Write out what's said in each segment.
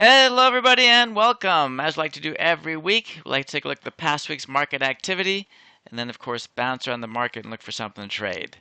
Hello, everybody, and welcome. As we like to do every week, we like to take a look at the past week's market activity, and then, of course, bounce around the market and look for something to trade.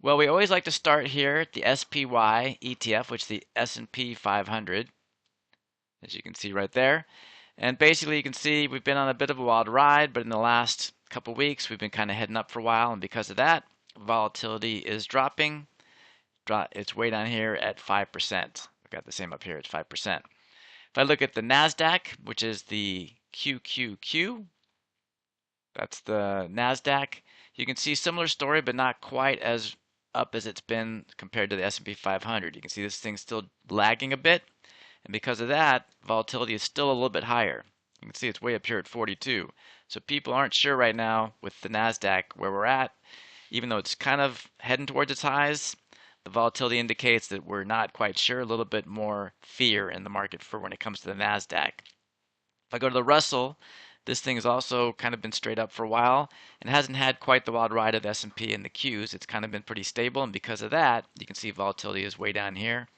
Well, we always like to start here at the SPY ETF, which is the S&P 500, as you can see right there. And basically, you can see we've been on a bit of a wild ride, but in the last couple weeks, we've been kind of heading up for a while, and because of that, volatility is dropping. It's way down here at 5%. I've got the same up here at 5%. If I look at the NASDAQ, which is the QQQ, that's the NASDAQ, you can see similar story, but not quite as up as it's been compared to the S&P 500. You can see this thing's still lagging a bit, and because of that, volatility is still a little bit higher. You can see it's way up here at 42. So people aren't sure right now with the NASDAQ where we're at, even though it's kind of heading towards its highs. The volatility indicates that we're not quite sure, a little bit more fear in the market for when it comes to the NASDAQ. If I go to the Russell, this thing has also kind of been straight up for a while and hasn't had quite the wild ride of the S&P and the Qs. It's kind of been pretty stable, and because of that, you can see volatility is way down here.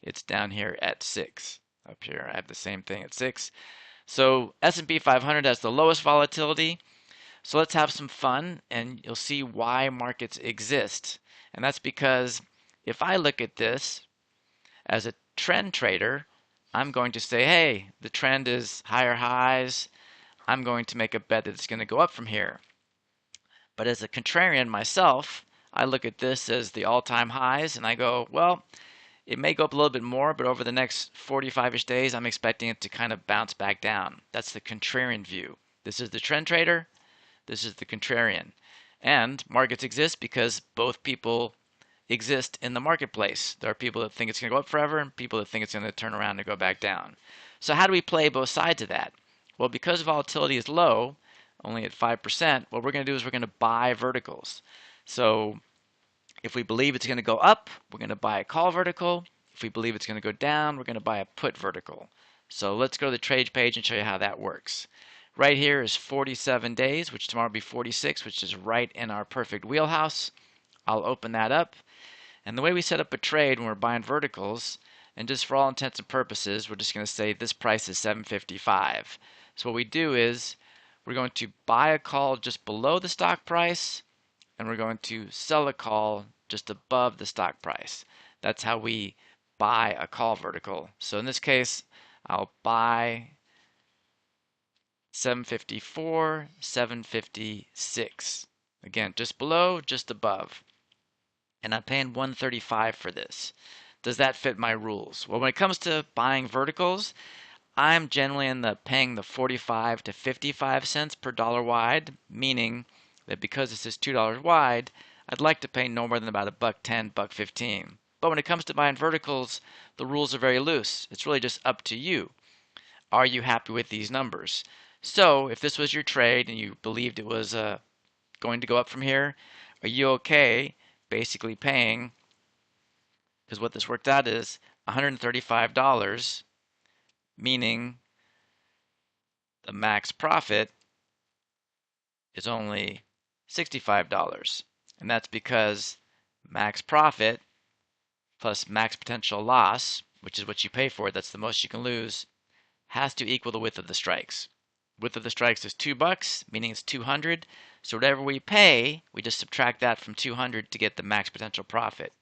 It's down here at 6. Up here, I have the same thing at 6. So S&P 500 has the lowest volatility. So let's have some fun, and you'll see why markets exist. And that's because if I look at this as a trend trader, I'm going to say, hey, the trend is higher highs. I'm going to make a bet that it's going to go up from here. But as a contrarian myself, I look at this as the all-time highs and I go, well, it may go up a little bit more, but over the next 45-ish days, I'm expecting it to kind of bounce back down. That's the contrarian view. This is the trend trader. This is the contrarian. And markets exist because both people exist in the marketplace. There are people that think it's going to go up forever and people that think it's going to turn around and go back down. So how do we play both sides of that? Well, because volatility is low, only at 5%, what we're going to do is we're going to buy verticals. So if we believe it's going to go up, we're going to buy a call vertical. If we believe it's going to go down, we're going to buy a put vertical. So let's go to the trade page and show you how that works. Right here is 47 days, which tomorrow will be 46, which is right in our perfect wheelhouse. I'll open that up. And the way we set up a trade when we're buying verticals, and just for all intents and purposes, we're just going to say this price is 755. So what we do is we're going to buy a call just below the stock price, and we're going to sell a call just above the stock price. That's how we buy a call vertical. So in this case, I'll buy 754, 756. Again, just below, just above. And I'm paying 135 for this. Does that fit my rules? Well, when it comes to buying verticals, I'm generally in the paying the 45 to 55 cents per dollar wide, meaning that because this is $2 wide, I'd like to pay no more than about a buck 10, buck 15. But when it comes to buying verticals, the rules are very loose. It's really just up to you. Are you happy with these numbers? So if this was your trade and you believed it was going to go up from here, are you okay basically paying, because what this worked out is $135, meaning the max profit is only $65. And that's because max profit plus max potential loss, which is what you pay for, that's the most you can lose, has to equal the width of the strikes. Width of the strikes is $2, meaning it's 200. So whatever we pay, we just subtract that from 200 to get the max potential profit.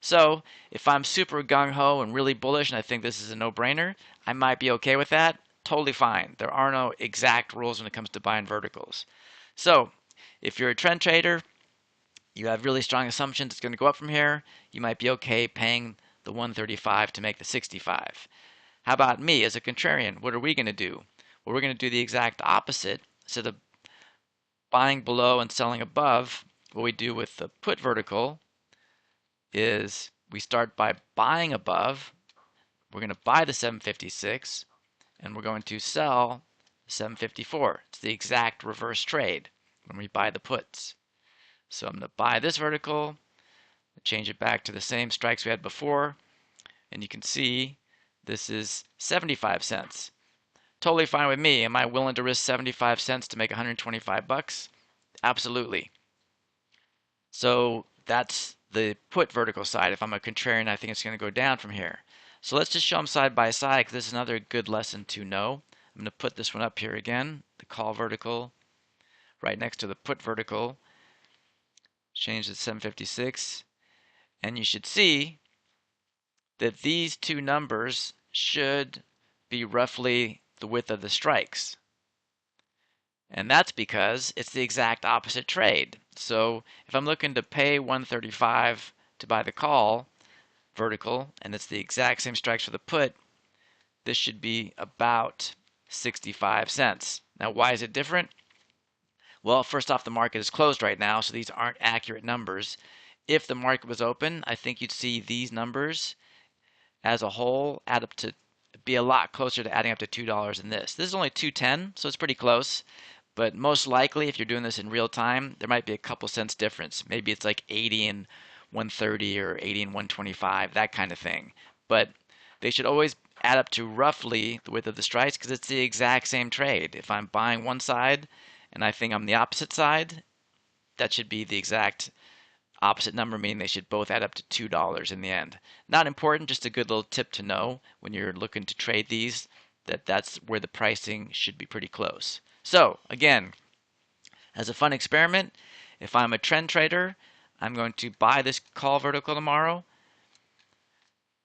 So if I'm super gung-ho and really bullish and I think this is a no-brainer, I might be okay with that. Totally fine. There are no exact rules when it comes to buying verticals. So if you're a trend trader, you have really strong assumptions it's going to go up from here, you might be okay paying the 135 to make the 65. How about me as a contrarian? What are we going to do? Well, we're going to do the exact opposite. Instead of buying below and selling above, what we do with the put vertical is we start by buying above. We're going to buy the 756 and we're going to sell 754. It's the exact reverse trade when we buy the puts. So I'm going to buy this vertical, change it back to the same strikes we had before, and you can see this is 75 cents. Totally fine with me. Am I willing to risk 75 cents to make 125 bucks? Absolutely. So that's the put vertical side. If I'm a contrarian, I think it's going to go down from here. So let's just show them side by side because this is another good lesson to know. I'm going to put this one up here again, the call vertical, right next to the put vertical. Change to 756. And you should see that these two numbers should be roughly the width of the strikes. And that's because it's the exact opposite trade. So if I'm looking to pay 135 to buy the call vertical, and it's the exact same strikes for the put, this should be about 65 cents. Now, why is it different? Well, first off, the market is closed right now, so these aren't accurate numbers. If the market was open, I think you'd see these numbers as a whole add up to be a lot closer to adding up to $2 in this. This is only 210, so it's pretty close. But most likely, if you're doing this in real time, there might be a couple cents difference. Maybe it's like 80 and 130 or 80 and 125, that kind of thing. But they should always add up to roughly the width of the strikes because it's the exact same trade. If I'm buying one side and I think I'm the opposite side, that should be the exact opposite number, meaning they should both add up to $2 in the end. Not important, just a good little tip to know when you're looking to trade these, that that's where the pricing should be pretty close. So again, as a fun experiment, if I'm a trend trader, I'm going to buy this call vertical tomorrow.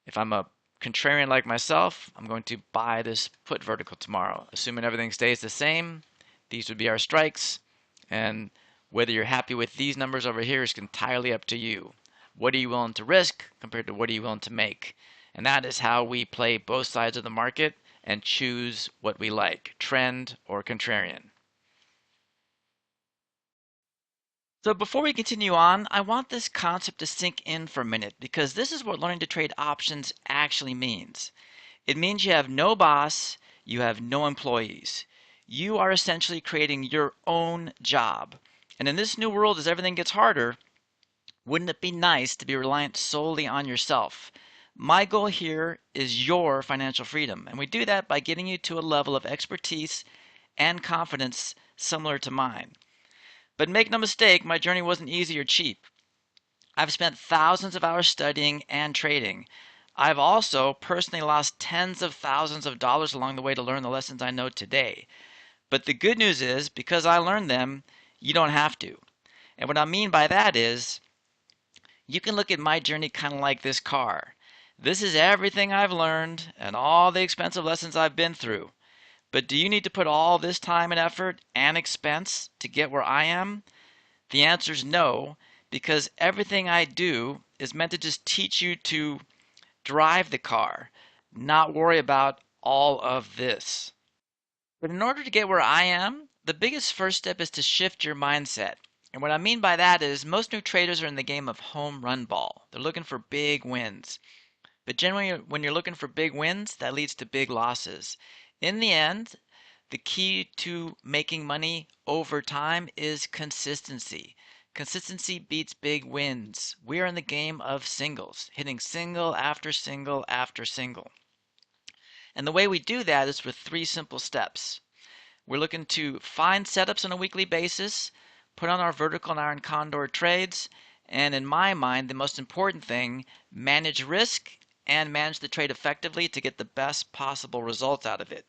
If I'm a contrarian like myself, I'm going to buy this put vertical tomorrow. Assuming everything stays the same, these would be our strikes. And whether you're happy with these numbers over here is entirely up to you. What are you willing to risk compared to what are you willing to make? And that is how we play both sides of the market and choose what we like, trend or contrarian. So before we continue on, I want this concept to sink in for a minute because this is what learning to trade options actually means. It means you have no boss, you have no employees. You are essentially creating your own job. And in this new world, as everything gets harder, wouldn't it be nice to be reliant solely on yourself? My goal here is your financial freedom, and we do that by getting you to a level of expertise and confidence similar to mine. But make no mistake, my journey wasn't easy or cheap. I've spent thousands of hours studying and trading. I've also personally lost tens of thousands of dollars along the way to learn the lessons I know today. But the good news is, because I learned them, you don't have to. And what I mean by that is, you can look at my journey kind of like this car. This is everything I've learned and all the expensive lessons I've been through. But do you need to put all this time and effort and expense to get where I am? The answer is no, because everything I do is meant to just teach you to drive the car, not worry about all of this. But in order to get where I am, the biggest first step is to shift your mindset. And what I mean by that is most new traders are in the game of home run ball. They're looking for big wins. But generally, when you're looking for big wins, that leads to big losses. In the end, the key to making money over time is consistency. Consistency beats big wins. We are in the game of singles, hitting single after single after single. And the way we do that is with three simple steps. We're looking to find setups on a weekly basis, put on our vertical and iron condor trades, and in my mind, the most important thing, manage risk and manage the trade effectively to get the best possible results out of it.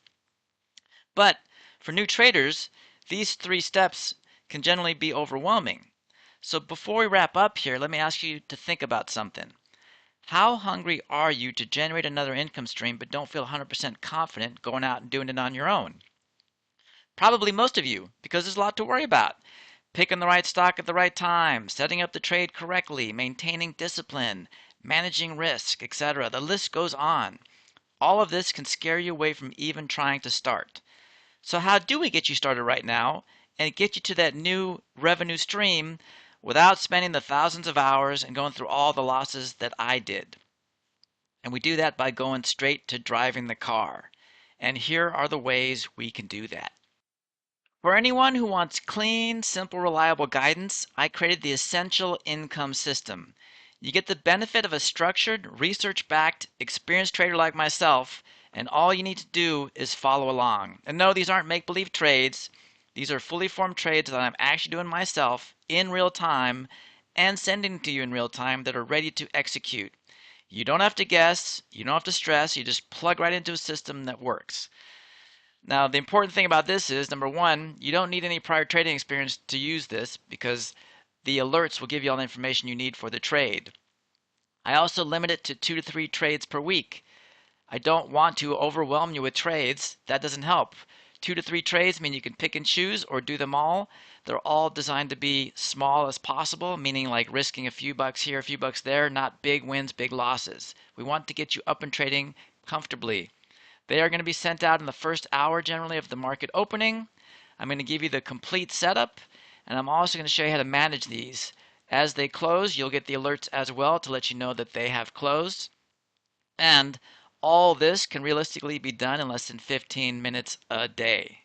But for new traders, these three steps can generally be overwhelming. So before we wrap up here, let me ask you to think about something. How hungry are you to generate another income stream but don't feel 100% confident going out and doing it on your own? Probably most of you, because there's a lot to worry about. Picking the right stock at the right time, setting up the trade correctly, maintaining discipline, managing risk, etc. The list goes on. All of this can scare you away from even trying to start. So how do we get you started right now and get you to that new revenue stream without spending the thousands of hours and going through all the losses that I did? And we do that by going straight to driving the car. And here are the ways we can do that. For anyone who wants clean, simple, reliable guidance, I created the Essential Income System. You get the benefit of a structured, research-backed, experienced trader like myself, and all you need to do is follow along. And no, these aren't make-believe trades. These are fully formed trades that I'm actually doing myself in real time and sending to you in real time that are ready to execute. You don't have to guess, you don't have to stress, you just plug right into a system that works. Now, the important thing about this is, number one, you don't need any prior trading experience to use this because the alerts will give you all the information you need for the trade. I also limit it to 2 to 3 trades per week. I don't want to overwhelm you with trades. That doesn't help. 2 to 3 trades mean you can pick and choose or do them all. They're all designed to be small as possible, meaning like risking a few bucks here, a few bucks there, not big wins, big losses. We want to get you up and trading comfortably. They are going to be sent out in the first hour generally of the market opening. I'm going to give you the complete setup, and I'm also going to show you how to manage these. As they close, you'll get the alerts as well to let you know that they have closed. And all this can realistically be done in less than 15 minutes a day.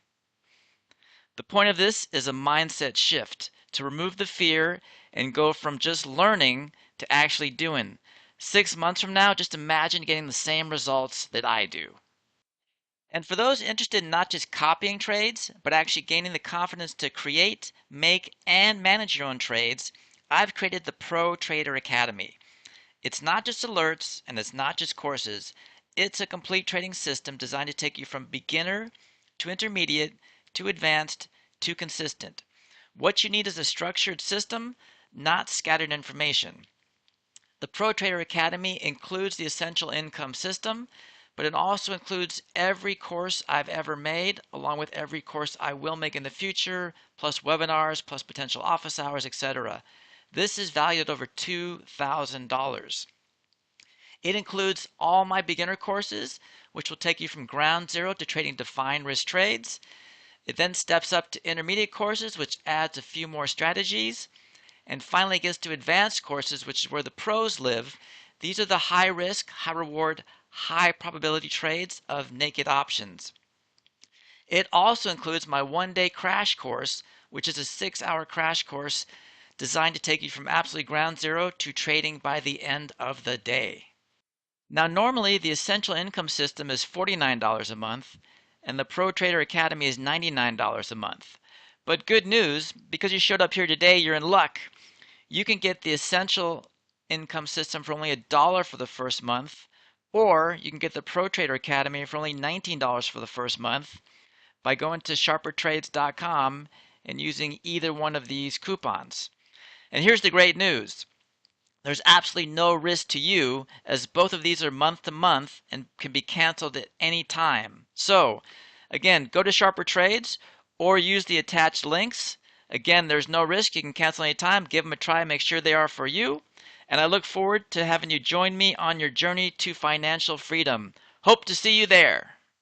The point of this is a mindset shift to remove the fear and go from just learning to actually doing. 6 months from now, just imagine getting the same results that I do. And for those interested in not just copying trades, but actually gaining the confidence to create, make, and manage your own trades, I've created the Pro Trader Academy. It's not just alerts and it's not just courses. It's a complete trading system designed to take you from beginner to intermediate to advanced to consistent. What you need is a structured system, not scattered information. The Pro Trader Academy includes the essential income system, but it also includes every course I've ever made, along with every course I will make in the future, plus webinars, plus potential office hours, etc. This is valued at over $2,000. It includes all my beginner courses, which will take you from ground zero to trading defined risk trades. It then steps up to intermediate courses, which adds a few more strategies. And finally it gets to advanced courses, which is where the pros live. These are the high risk, high reward, high probability trades of naked options. It also includes my 1-day crash course, which is a 6-hour crash course designed to take you from absolutely ground zero to trading by the end of the day. Now, normally the essential income system is $49 a month, and the Pro Trader Academy is $99 a month. But good news, because you showed up here today, you're in luck. You can get the essential income system for only $1 for the first month, or you can get the Pro Trader Academy for only $19 for the first month by going to sharpertrades.com and using either one of these coupons. And here's the great news. There's absolutely no risk to you, as both of these are month to month and can be canceled at any time. So, again, go to Sharper Trades or use the attached links. Again, there's no risk. You can cancel anytime. Give them a try. Make sure they are for you. And I look forward to having you join me on your journey to financial freedom. Hope to see you there.